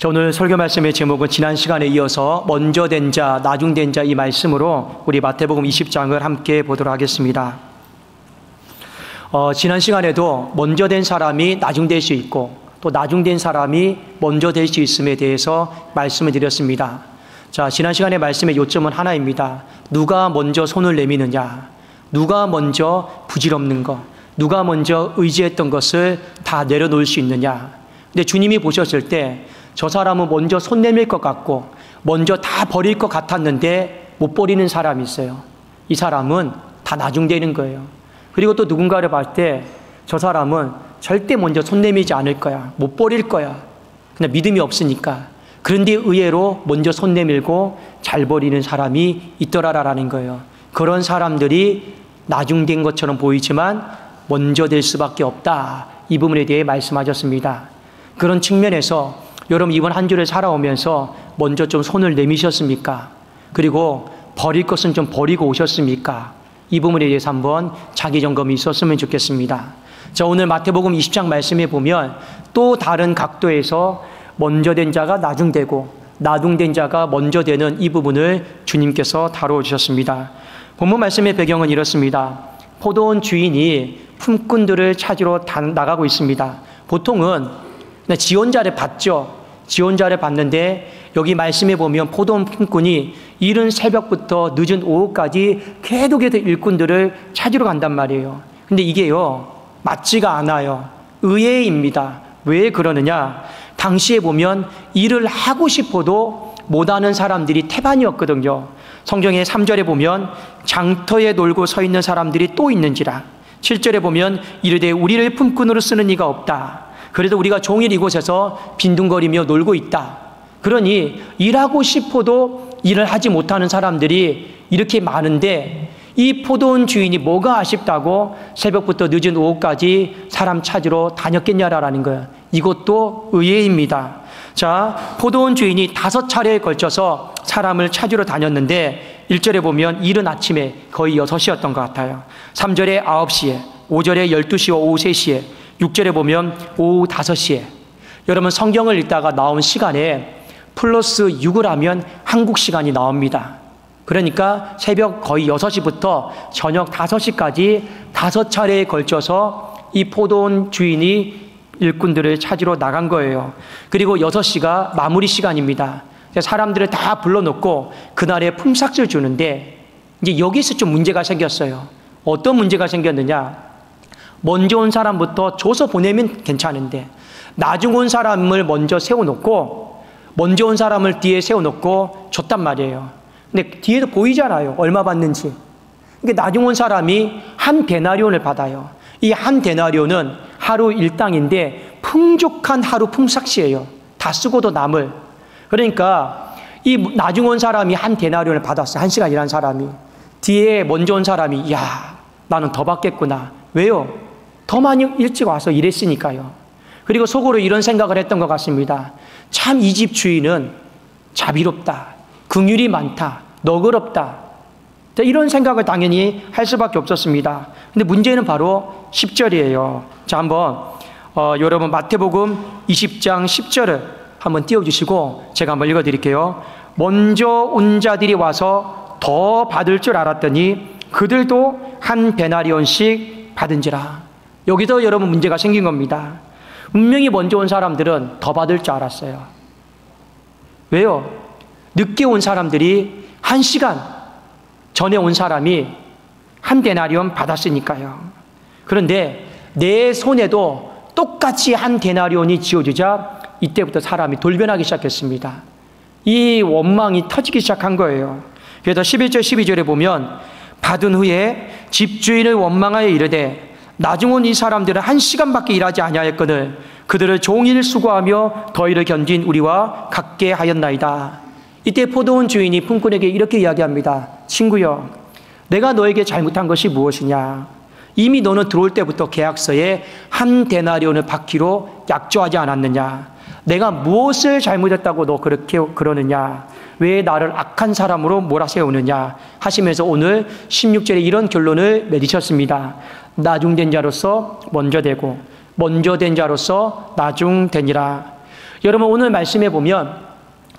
오늘 설교 말씀의 제목은 지난 시간에 이어서 먼저 된 자, 나중 된 자 이 말씀으로 우리 마태복음 20장을 함께 보도록 하겠습니다. 지난 시간에도 먼저 된 사람이 나중 될 수 있고 또 나중 된 사람이 먼저 될 수 있음에 대해서 말씀을 드렸습니다. 자, 지난 시간의 말씀의 요점은 하나입니다. 누가 먼저 손을 내미느냐, 누가 먼저 부질없는 것, 누가 먼저 의지했던 것을 다 내려놓을 수 있느냐. 근데 주님이 보셨을 때 저 사람은 먼저 손 내밀 것 같고 먼저 다 버릴 것 같았는데 못 버리는 사람이 있어요. 이 사람은 다 나중되는 거예요. 그리고 또 누군가를 볼 때 저 사람은 절대 먼저 손 내밀지 않을 거야, 못 버릴 거야, 그냥 믿음이 없으니까. 그런데 의외로 먼저 손 내밀고 잘 버리는 사람이 있더라라는 거예요. 그런 사람들이 나중된 것처럼 보이지만 먼저 될 수밖에 없다, 이 부분에 대해 말씀하셨습니다. 그런 측면에서 여러분 이번 한 주를 살아오면서 먼저 좀 손을 내미셨습니까? 그리고 버릴 것은 좀 버리고 오셨습니까? 이 부분에 대해서 한번 자기 점검이 있었으면 좋겠습니다. 자, 오늘 마태복음 20장 말씀에 보면 또 다른 각도에서 먼저 된 자가 나중되고 나중된 자가 먼저 되는 이 부분을 주님께서 다루어 주셨습니다. 본문 말씀의 배경은 이렇습니다. 포도원 주인이 품꾼들을 찾으러 나가고 있습니다. 보통은 지원자를 받죠. 지원자를 받는데 여기 말씀에 보면 포도원 품꾼이 이른 새벽부터 늦은 오후까지 계속해서 일꾼들을 찾으러 간단 말이에요. 근데 이게요, 맞지가 않아요. 의외입니다. 왜 그러느냐? 당시에 보면 일을 하고 싶어도 못하는 사람들이 태반이었거든요. 성경의 3절에 보면 장터에 놀고 서 있는 사람들이 또 있는지라. 7절에 보면 이르되 우리를 품꾼으로 쓰는 이가 없다. 그래도 우리가 종일 이곳에서 빈둥거리며 놀고 있다. 그러니 일하고 싶어도 일을 하지 못하는 사람들이 이렇게 많은데 이 포도원 주인이 뭐가 아쉽다고 새벽부터 늦은 오후까지 사람 찾으러 다녔겠냐라는 거예요. 이것도 의외입니다. 자, 포도원 주인이 5차례에 걸쳐서 사람을 찾으러 다녔는데 1절에 보면 이른 아침에 거의 6시였던 것 같아요. 3절에 9시에, 5절에 12시와 오후 3시에, 6절에 보면 오후 5시에. 여러분 성경을 읽다가 나온 시간에 플러스 6을 하면 한국 시간이 나옵니다. 그러니까 새벽 거의 6시부터 저녁 5시까지 5차례에 걸쳐서 이 포도원 주인이 일꾼들을 찾으러 나간 거예요. 그리고 6시가 마무리 시간입니다. 사람들을 다 불러놓고 그날에 품삯을 주는데 이제 여기서 좀 문제가 생겼어요. 어떤 문제가 생겼느냐? 먼저 온 사람부터 줘서 보내면 괜찮은데 나중 온 사람을 먼저 세워놓고 먼저 온 사람을 뒤에 세워놓고 줬단 말이에요. 근데 뒤에도 보이잖아요, 얼마 받는지. 그러니까 나중 온 사람이 한 데나리온을 받아요. 이 한 데나리온은 하루 일당인데 풍족한 하루 품삯이에요. 다 쓰고도 남을. 그러니까 이 나중 온 사람이 한 데나리온을 받았어요. 1시간 일한 사람이. 뒤에 먼저 온 사람이 야, 나는 더 받겠구나. 왜요? 더 많이 일찍 와서 일했으니까요. 그리고 속으로 이런 생각을 했던 것 같습니다. 참 이 집 주인은 자비롭다, 긍휼이 많다, 너그럽다. 이런 생각을 당연히 할 수밖에 없었습니다. 근데 문제는 바로 10절이에요. 자, 한번 여러분 마태복음 20장 10절을 한번 띄워주시고 제가 한번 읽어드릴게요. 먼저 온 자들이 와서 더 받을 줄 알았더니 그들도 한 데나리온씩 받은지라. 여기서 여러분 문제가 생긴 겁니다. 분명히 먼저 온 사람들은 더 받을 줄 알았어요. 왜요? 늦게 온 사람들이 1시간 전에 온 사람이 한 데나리온 받았으니까요. 그런데 내 손에도 똑같이 한 데나리온이 지어지자 이때부터 사람이 돌변하기 시작했습니다. 이 원망이 터지기 시작한 거예요. 그래서 11절 12절에 보면 받은 후에 집주인을 원망하여 이르되 나중 온 이 사람들은 1시간밖에 일하지 아니하였거늘 그들을 종일 수고하며 더위를 견딘 우리와 같게 하였나이다. 이때 포도원 주인이 품꾼에게 이렇게 이야기합니다. 친구여, 내가 너에게 잘못한 것이 무엇이냐? 이미 너는 들어올 때부터 계약서에 한 데나리온을 받기로 약조하지 않았느냐? 내가 무엇을 잘못했다고 너 그렇게 그러느냐? 왜 나를 악한 사람으로 몰아세우느냐? 하시면서 오늘 16절에 이런 결론을 내리셨습니다. 나중된 자로서 먼저 되고 먼저 된 자로서 나중되니라. 여러분 오늘 말씀해 보면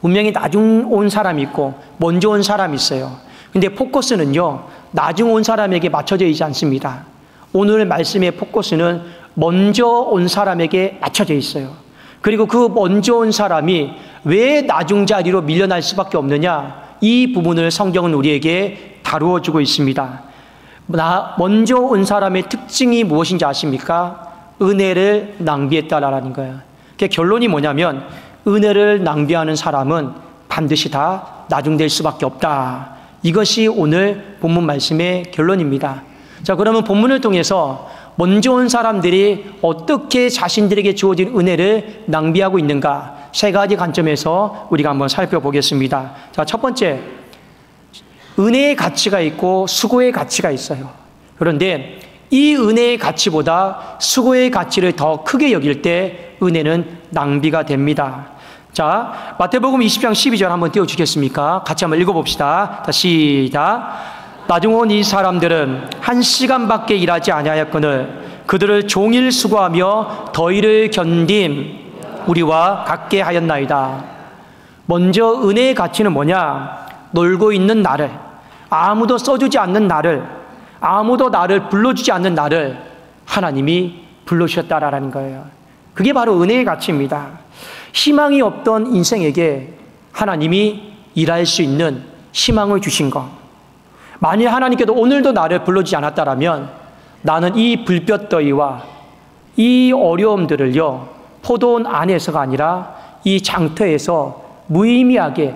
분명히 나중 온 사람이 있고 먼저 온 사람이 있어요. 근데 포커스는요, 나중 온 사람에게 맞춰져 있지 않습니다. 오늘 말씀의 포커스는 먼저 온 사람에게 맞춰져 있어요. 그리고 그 먼저 온 사람이 왜 나중 자리로 밀려날 수밖에 없느냐, 이 부분을 성경은 우리에게 다루어 주고 있습니다. 먼저 온 사람의 특징이 무엇인지 아십니까? 은혜를 낭비했다라는 거예요. 결론이 뭐냐면 은혜를 낭비하는 사람은 반드시 다 나중될 수밖에 없다. 이것이 오늘 본문 말씀의 결론입니다. 자, 그러면 본문을 통해서 먼저 온 사람들이 어떻게 자신들에게 주어진 은혜를 낭비하고 있는가, 세 가지 관점에서 우리가 한번 살펴보겠습니다. 자, 첫 번째, 은혜의 가치가 있고 수고의 가치가 있어요. 그런데 이 은혜의 가치보다 수고의 가치를 더 크게 여길 때 은혜는 낭비가 됩니다. 자, 마태복음 20장 12절 한번 띄워주겠습니까? 같이 한번 읽어봅시다. 시작. 나중 온 이 사람들은 1시간밖에 일하지 아니하였거늘 그들을 종일 수고하며 더위를 견딤 우리와 같게 하였나이다. 먼저 은혜의 가치는 뭐냐? 놀고 있는 나를, 아무도 써주지 않는 나를, 아무도 나를 불러주지 않는 나를 하나님이 불러주셨다라는 거예요. 그게 바로 은혜의 가치입니다. 희망이 없던 인생에게 하나님이 일할 수 있는 희망을 주신 것. 만일 하나님께도 오늘도 나를 불러주지 않았다라면 나는 이 불볕더위와 이 어려움들을요, 포도원 안에서가 아니라 이 장터에서 무의미하게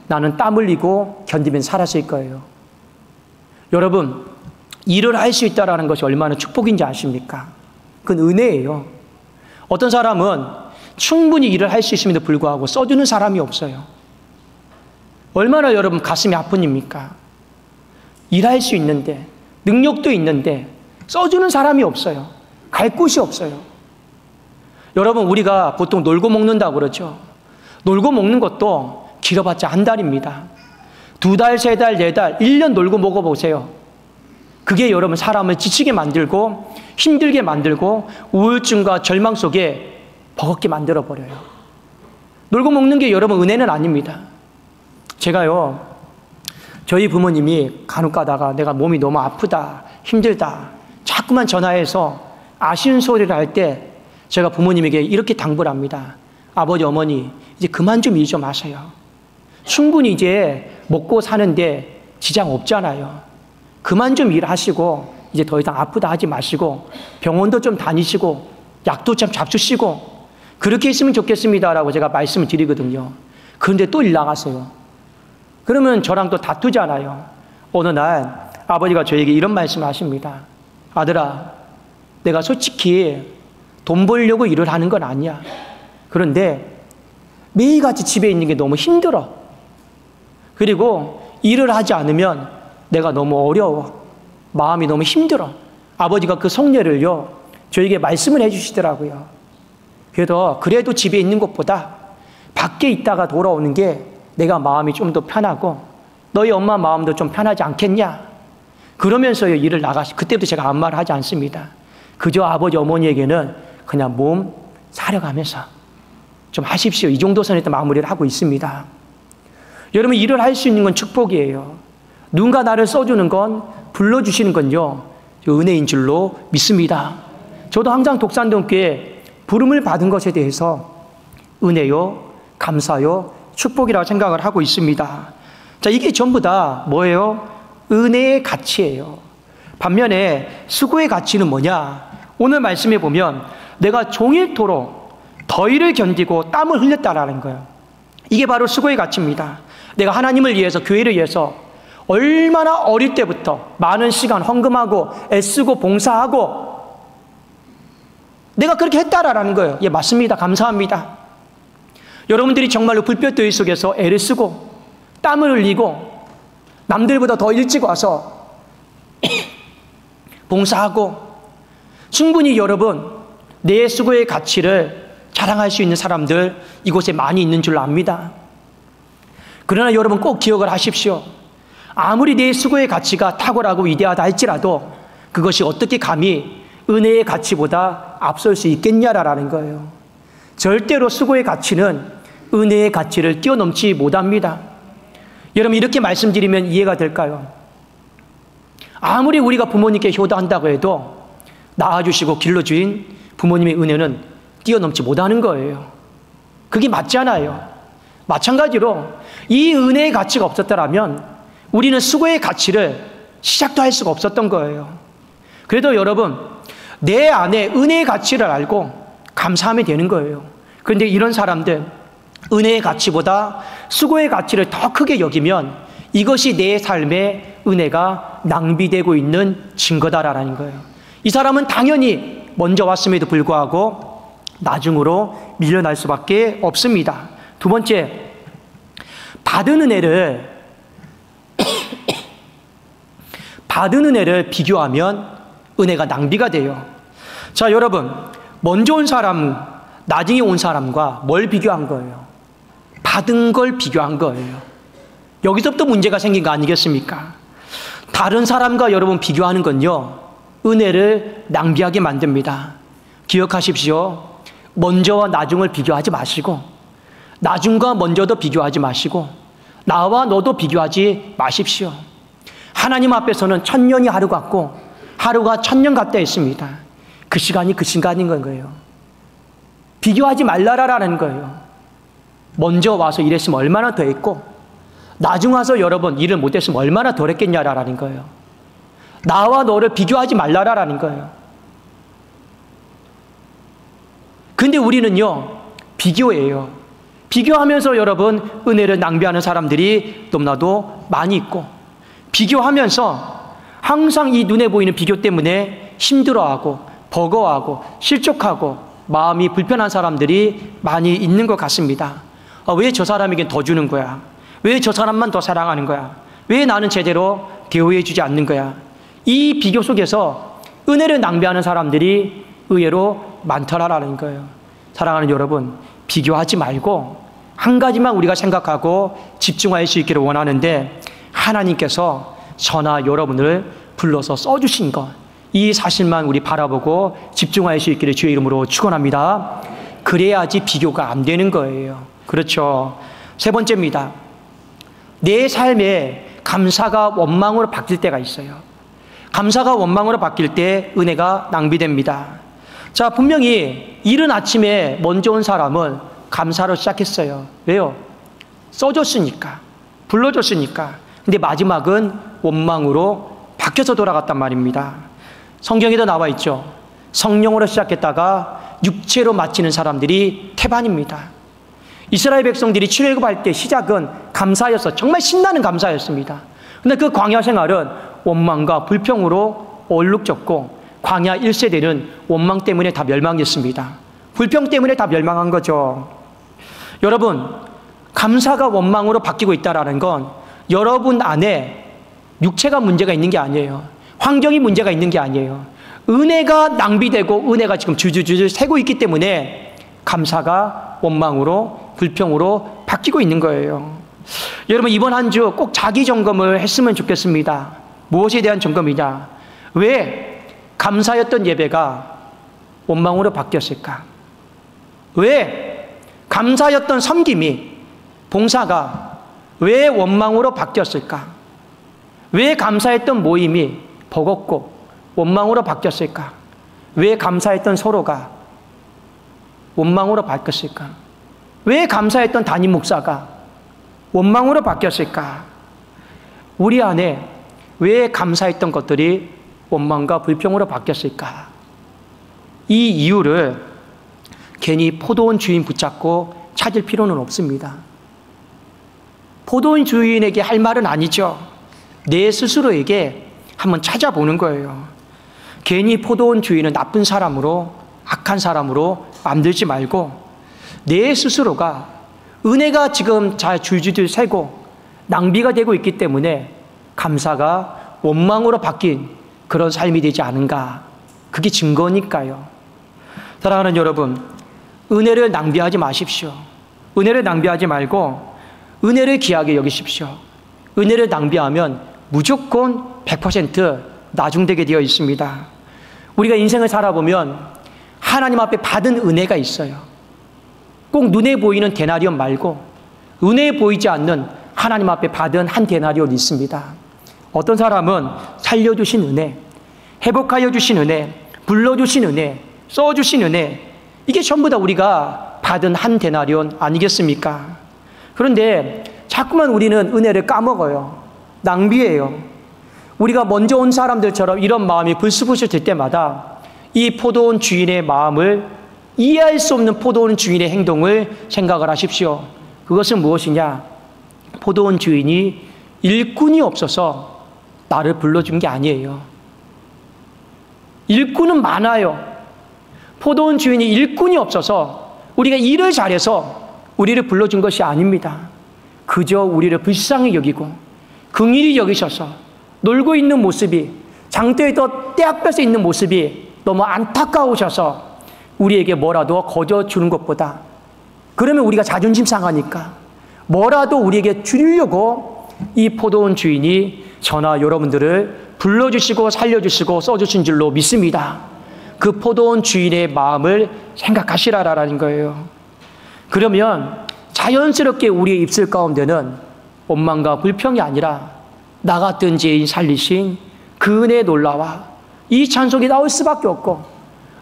나는 땀 흘리고 견디면서 살았을 거예요. 여러분, 일을 할 수 있다는 것이 얼마나 축복인지 아십니까? 그건 은혜예요. 어떤 사람은 충분히 일을 할 수 있음에도 불구하고 써주는 사람이 없어요. 얼마나 여러분 가슴이 아픕니까? 일할 수 있는데, 능력도 있는데 써주는 사람이 없어요. 갈 곳이 없어요. 여러분, 우리가 보통 놀고 먹는다고 그러죠. 놀고 먹는 것도 길어봤자 한 달입니다. 2달, 3달, 4달, 1년 놀고 먹어보세요. 그게 여러분 사람을 지치게 만들고 힘들게 만들고 우울증과 절망 속에 버겁게 만들어버려요. 놀고 먹는 게 여러분 은혜는 아닙니다. 제가요, 저희 부모님이 간혹 가다가 내가 몸이 너무 아프다, 힘들다 자꾸만 전화해서 아쉬운 소리를 할 때 제가 부모님에게 이렇게 당부를 합니다. 아버지, 어머니, 이제 그만 좀 일 좀 하세요. 충분히 이제 먹고 사는데 지장 없잖아요. 그만 좀 일하시고 이제 더 이상 아프다 하지 마시고 병원도 좀 다니시고 약도 좀 잡수시고 그렇게 했으면 좋겠습니다라고 제가 말씀을 드리거든요. 그런데 또 일 나가세요. 그러면 저랑 또 다투잖아요. 어느 날 아버지가 저에게 이런 말씀을 하십니다. 아들아, 내가 솔직히 돈 벌려고 일을 하는 건 아니야. 그런데 매일같이 집에 있는 게 너무 힘들어. 그리고 일을 하지 않으면 내가 너무 어려워. 마음이 너무 힘들어. 아버지가 그 속내를요, 저에게 말씀을 해주시더라고요. 그래도 집에 있는 것보다 밖에 있다가 돌아오는 게 내가 마음이 좀 더 편하고 너희 엄마 마음도 좀 편하지 않겠냐? 그러면서 일을 그때부터 제가 아무 말을 하지 않습니다. 그저 아버지, 어머니에게는 그냥 몸 사려가면서 좀 하십시오. 이 정도 선에서 마무리를 하고 있습니다. 여러분, 일을 할 수 있는 건 축복이에요. 누군가 나를 써주는 건, 불러주시는 건요, 은혜인 줄로 믿습니다. 저도 항상 독산동교회 부름을 받은 것에 대해서 은혜요, 감사요, 축복이라고 생각을 하고 있습니다. 자, 이게 전부 다 뭐예요? 은혜의 가치예요. 반면에 수고의 가치는 뭐냐? 오늘 말씀해 보면 내가 종일토록 더위를 견디고 땀을 흘렸다라는 거예요. 이게 바로 수고의 가치입니다. 내가 하나님을 위해서, 교회를 위해서 얼마나 어릴 때부터 많은 시간 헌금하고 애쓰고 봉사하고 내가 그렇게 했다라는 거예요. 예, 맞습니다. 감사합니다. 여러분들이 정말로 불볕더위 속에서 애를 쓰고 땀을 흘리고 남들보다 더 일찍 와서 봉사하고 충분히 여러분 내 수고의 가치를 자랑할 수 있는 사람들 이곳에 많이 있는 줄 압니다. 그러나 여러분 꼭 기억을 하십시오. 아무리 내 수고의 가치가 탁월하고 위대하다 할지라도 그것이 어떻게 감히 은혜의 가치보다 앞설 수 있겠냐라는 거예요. 절대로 수고의 가치는 은혜의 가치를 뛰어넘지 못합니다. 여러분, 이렇게 말씀드리면 이해가 될까요? 아무리 우리가 부모님께 효도한다고 해도 낳아주시고 길러주신 부모님의 은혜는 뛰어넘지 못하는 거예요. 그게 맞잖아요. 마찬가지로 이 은혜의 가치가 없었더라면 우리는 수고의 가치를 시작도 할 수가 없었던 거예요. 그래도 여러분, 내 안에 은혜의 가치를 알고 감사하면 되는 거예요. 그런데 이런 사람들, 은혜의 가치보다 수고의 가치를 더 크게 여기면 이것이 내 삶에 은혜가 낭비되고 있는 증거다라는 거예요. 이 사람은 당연히 먼저 왔음에도 불구하고 나중으로 밀려날 수밖에 없습니다. 두 번째, 받은 은혜를 비교하면 은혜가 낭비가 돼요. 자, 여러분, 먼저 온 사람, 나중에 온 사람과 뭘 비교한 거예요? 받은 걸 비교한 거예요. 여기서부터 문제가 생긴 거 아니겠습니까? 다른 사람과 여러분 비교하는 건요, 은혜를 낭비하게 만듭니다. 기억하십시오. 먼저와 나중을 비교하지 마시고, 나중과 먼저도 비교하지 마시고, 나와 너도 비교하지 마십시오. 하나님 앞에서는 1000년이 하루 같고 하루가 1000년 같다 했습니다. 그 시간이 그 시간인 거예요. 비교하지 말라라는 거예요. 먼저 와서 일했으면 얼마나 더 했고, 나중 와서 여러분 일을 못했으면 얼마나 덜 했겠냐라는 거예요. 나와 너를 비교하지 말라라는 거예요. 근데 우리는요, 비교예요. 비교하면서 여러분 은혜를 낭비하는 사람들이 너무나도 많이 있고, 비교하면서 항상 이 눈에 보이는 비교 때문에 힘들어하고 버거워하고 실족하고 마음이 불편한 사람들이 많이 있는 것 같습니다. 왜 저 사람에겐 더 주는 거야? 왜 저 사람만 더 사랑하는 거야? 왜 나는 제대로 대우해 주지 않는 거야? 이 비교 속에서 은혜를 낭비하는 사람들이 의외로 많더라라는 거예요. 사랑하는 여러분, 비교하지 말고 한 가지만 우리가 생각하고 집중할 수 있기를 원하는데, 하나님께서 저나 여러분을 불러서 써주신 것, 이 사실만 우리 바라보고 집중할 수 있기를 주의 이름으로 축원합니다. 그래야지 비교가 안 되는 거예요. 그렇죠. 세 번째입니다. 내 삶에 감사가 원망으로 바뀔 때가 있어요. 감사가 원망으로 바뀔 때 은혜가 낭비됩니다. 자, 분명히 이른 아침에 먼저 온 사람은 감사로 시작했어요. 왜요? 써줬으니까, 불러줬으니까. 근데 마지막은 원망으로 바뀌어서 돌아갔단 말입니다. 성경에도 나와 있죠. 성령으로 시작했다가 육체로 마치는 사람들이 태반입니다. 이스라엘 백성들이 출애굽할 때 시작은 감사였어. 정말 신나는 감사였습니다. 근데 그 광야 생활은 원망과 불평으로 얼룩졌고, 광야 1세대는 원망 때문에 다 멸망했습니다. 불평 때문에 다 멸망한 거죠. 여러분, 감사가 원망으로 바뀌고 있다는 건 여러분 안에 육체가 문제가 있는 게 아니에요. 환경이 문제가 있는 게 아니에요. 은혜가 낭비되고 은혜가 지금 주주주주 새고 있기 때문에 감사가 원망으로 불평으로 바뀌고 있는 거예요. 여러분, 이번 한 주 꼭 자기 점검을 했으면 좋겠습니다. 무엇에 대한 점검이냐? 왜 감사였던 예배가 원망으로 바뀌었을까? 왜 감사였던 섬김이, 봉사가 왜 원망으로 바뀌었을까? 왜 감사했던 모임이 버겁고 원망으로 바뀌었을까? 왜 감사했던 서로가 원망으로 바뀌었을까? 왜 감사했던 담임 목사가 원망으로 바뀌었을까? 우리 안에 왜 감사했던 것들이 원망과 불평으로 바뀌었을까? 이 이유를 괜히 포도원 주인 붙잡고 찾을 필요는 없습니다. 포도원 주인에게 할 말은 아니죠. 내 스스로에게 한번 찾아보는 거예요. 괜히 포도원 주인은 나쁜 사람으로, 악한 사람으로 만들지 말고 내 스스로가 은혜가 지금 잘 줄줄줄 새고 낭비가 되고 있기 때문에 감사가 원망으로 바뀐 그런 삶이 되지 않은가. 그게 증거니까요. 사랑하는 여러분, 은혜를 낭비하지 마십시오. 은혜를 낭비하지 말고 은혜를 귀하게 여기십시오. 은혜를 낭비하면 무조건 100% 나중되게 되어 있습니다. 우리가 인생을 살아보면 하나님 앞에 받은 은혜가 있어요. 꼭 눈에 보이는 데나리온 말고 눈에 보이지 않는 하나님 앞에 받은 한 데나리온이 있습니다. 어떤 사람은 살려주신 은혜, 회복하여 주신 은혜, 불러주신 은혜, 써주신 은혜, 이게 전부 다 우리가 받은 한 데나리온 아니겠습니까? 그런데 자꾸만 우리는 은혜를 까먹어요. 낭비해요. 우리가 먼저 온 사람들처럼 이런 마음이 불쑥불쑥 들 때마다 이 포도원 주인의 마음을 이해할 수 없는 포도원 주인의 행동을 생각을 하십시오. 그것은 무엇이냐? 포도원 주인이 일꾼이 없어서 나를 불러준 게 아니에요. 일꾼은 많아요. 포도원 주인이 일꾼이 없어서 우리가 일을 잘해서 우리를 불러준 것이 아닙니다. 그저 우리를 불쌍히 여기고 긍휼히 여기셔서 놀고 있는 모습이, 장터에서 때 앞에서 있는 모습이 너무 안타까우셔서 우리에게 뭐라도 거저 주는 것보다, 그러면 우리가 자존심 상하니까 뭐라도 우리에게 주려고 이 포도원 주인이 저나 여러분들을 불러주시고 살려주시고 써주신 줄로 믿습니다. 그 포도원 주인의 마음을 생각하시라라는 거예요. 그러면 자연스럽게 우리의 입술 가운데는 원망과 불평이 아니라 나 같은 죄인 살리신 그 은혜의 놀라와 이 찬송이 나올 수밖에 없고,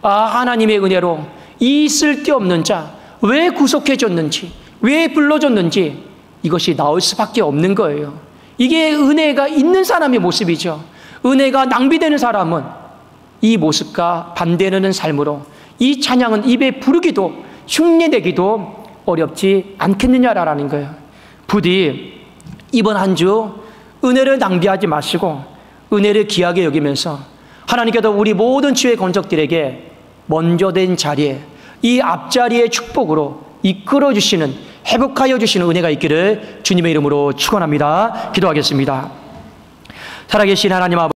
아, 하나님의 은혜로 이 쓸데없는 자 왜 구속해 줬는지, 왜 불러줬는지 이것이 나올 수밖에 없는 거예요. 이게 은혜가 있는 사람의 모습이죠. 은혜가 낭비되는 사람은 이 모습과 반대되는 삶으로 이 찬양은 입에 부르기도 흉내내기도 어렵지 않겠느냐라는 거예요. 부디 이번 한 주 은혜를 낭비하지 마시고 은혜를 귀하게 여기면서 하나님께서 우리 모든 주의 권속들에게 먼저 된 자리에, 이 앞자리의 축복으로 이끌어 주시는, 회복하여 주시는 은혜가 있기를 주님의 이름으로 축원합니다. 기도하겠습니다. 살아계신 하나님 아버지,